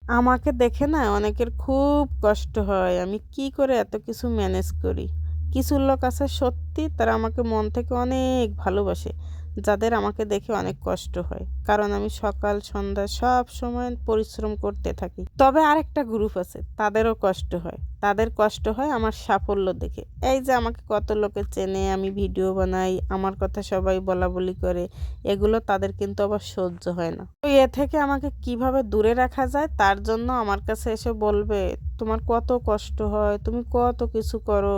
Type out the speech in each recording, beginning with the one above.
আমাকে দেখে না অনেকের খুব কষ্ট হয়। আমি কি করে এত কিছু ম্যানেজ করি। কিছু লোক আছে সত্যি তারা আমাকে মন থেকে অনেক ভালোবাসে। যাদের আমাকে দেখে অনেক কষ্ট হয়। কারণ আমি সকাল সন্ধ্যা সব সময় পরিশ্রম করতে থাকি। তবে আরেকটা গ্রুপ আছে তাদেরও কষ্ট হয়। তাদের কষ্ট হয় আমার সাফল্য দেখে। এই যে আমাকে কত লোকে চেনে, আমি ভিডিও বানাই, আমার কথা সবাই বলাবলি করে। এগুলো তাদের কিন্তু আবার সহ্য হয় না। তো এ থেকে আমাকে কিভাবে দূরে রাখা যায় তার জন্য আমার কাছে এসে বলবে, তোমার কত কষ্ট হয়, তুমি কত কিছু করো,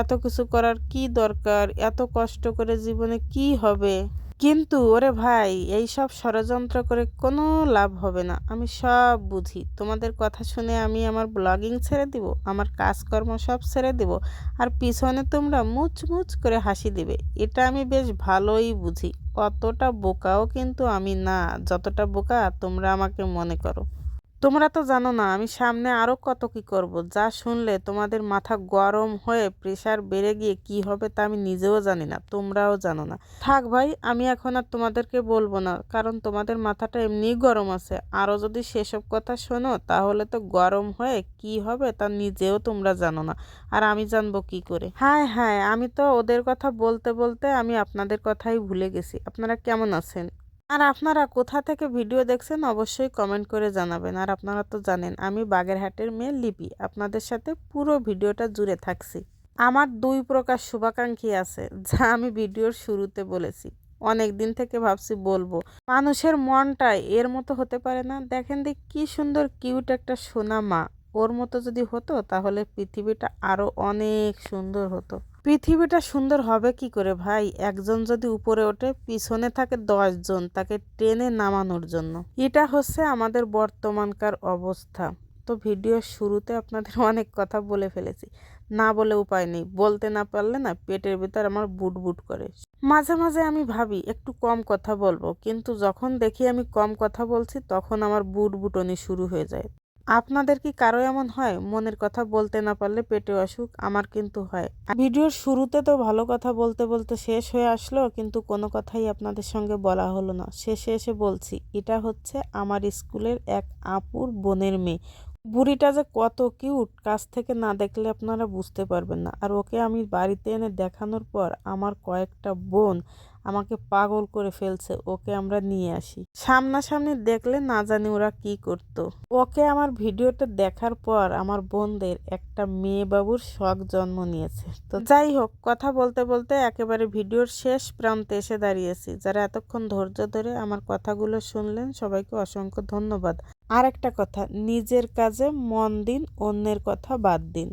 এত কিছু করার কি দরকার, এত কষ্ট করে জীবনে কি হবে। কিন্তু ওরে ভাই, এই সব ষড়যন্ত্র করে কোনো লাভ হবে না। আমি সব বুঝি। তোমাদের কথা শুনে আমি আমার ব্লগিং ছেড়ে দিব, আমার কাজকর্ম সব ছেড়ে দিব, আর পিছনে তোমরা মুচ মুচ করে হাসি দিবে। এটা আমি বেশ ভালোই বুঝি। অতটা বোকাও কিন্তু আমি না, যতটা বোকা তোমরা আমাকে মনে করো। তোমরা তো জানো না আমি সামনে আরো কত কি করব, যা শুনলে তোমাদের মাথা গরম হয়ে প্রেসার বেড়ে গিয়ে কি হবে তা আমি নিজেও জানি না, তোমরাও জানো না। থাক ভাই, আমি এখন আর তোমাদেরকে বলবো না, কারণ তোমাদের মাথাটা এমনিই গরম আছে। আরো যদি সেসব কথা শোনো তাহলে তো গরম হয়ে কি হবে তা নিজেও তোমরা জানো না, আর আমি জানবো কি করে। হ্যাঁ হ্যাঁ, আমি তো ওদের কথা বলতে বলতে আমি আপনাদের কথাই ভুলে গেছি। আপনারা কেমন আছেন? আর আপনারা কোথা থেকে ভিডিও দেখছেন অবশ্যই কমেন্ট করে জানাবেন। আর আপনারা তো জানেন আমি বাগেরহাটের মেয়ে লিপি, আপনাদের সাথে পুরো ভিডিওটা জুড়ে থাকছি। আমার দুই প্রকার শুভাকাঙ্ক্ষী আছে, যা আমি ভিডিওর শুরুতে বলেছি। অনেক দিন থেকে ভাবছি বলবো। মানুষের মনটা এর মতো হতে পারে না। দেখেন দেখ কি সুন্দর কিউট একটা সোনা মা। ওর মতো যদি হতো তাহলে পৃথিবীটা আরো অনেক সুন্দর হতো। পৃথিবীটা সুন্দর হবে কি করে ভাই? একজন যদি উপরে ওঠে পিছনে থাকে 10 জন তাকে টেনে নামানোর জন্য। এটা হচ্ছে আমাদের বর্তমানকার অবস্থা। তো ভিডিওর শুরুতে আপনাদের অনেক কথা বলে ফেলেছি, না বলে উপায় নেই। বলতে না পারলে না পেটের ভিতর আমার বুট বুট করে। মাঝে মাঝে আমি ভাবি একটু কম কথা বলবো, কিন্তু যখন দেখি আমি কম কথা বলছি তখন আমার বুট বুটনি শুরু হয়ে যায়। আপনাদের কি কারো এমন হয় মনের কথা বলতে না পারলে পেটে অসুখ? আমার কিন্তু হয়। ভিডিওর শুরুতে তো ভালো কথা বলতে বলতে শেষ হয়ে আসলো, কিন্তু কোনো কথাই আপনাদের সঙ্গে বলা হলো না। শেষে এসে বলছি, এটা হচ্ছে আমার স্কুলের এক আপুর বোনের মেয়ে। বুড়িটা যে কত কিউট, কাছ থেকে না দেখলে আপনারা বুঝতে পারবেন না। আর ওকে আমি বাড়িতে এনে দেখানোর পর আমার কয়েকটা বোন আমাকে পাগল করে ফেলছে। ওকে আমরা নিয়ে আসি, সামনাসামনি দেখলে না জানি ওরা কি করতো। ওকে আমার ভিডিওটা দেখার পর আমার বোনদের একটা মেয়ে বাবুর শখ জন্ম নিয়েছে। তো যাই হোক, কথা বলতে বলতে একেবারে ভিডিওর শেষ প্রান্তে এসে দাঁড়িয়েছি। যারা এতক্ষণ ধৈর্য ধরে আমার কথাগুলো শুনলেন সবাইকে অসংখ্য ধন্যবাদ। আর একটা কথা, নিজের কাজে মন দিন, অন্যের কথা বাদ দিন।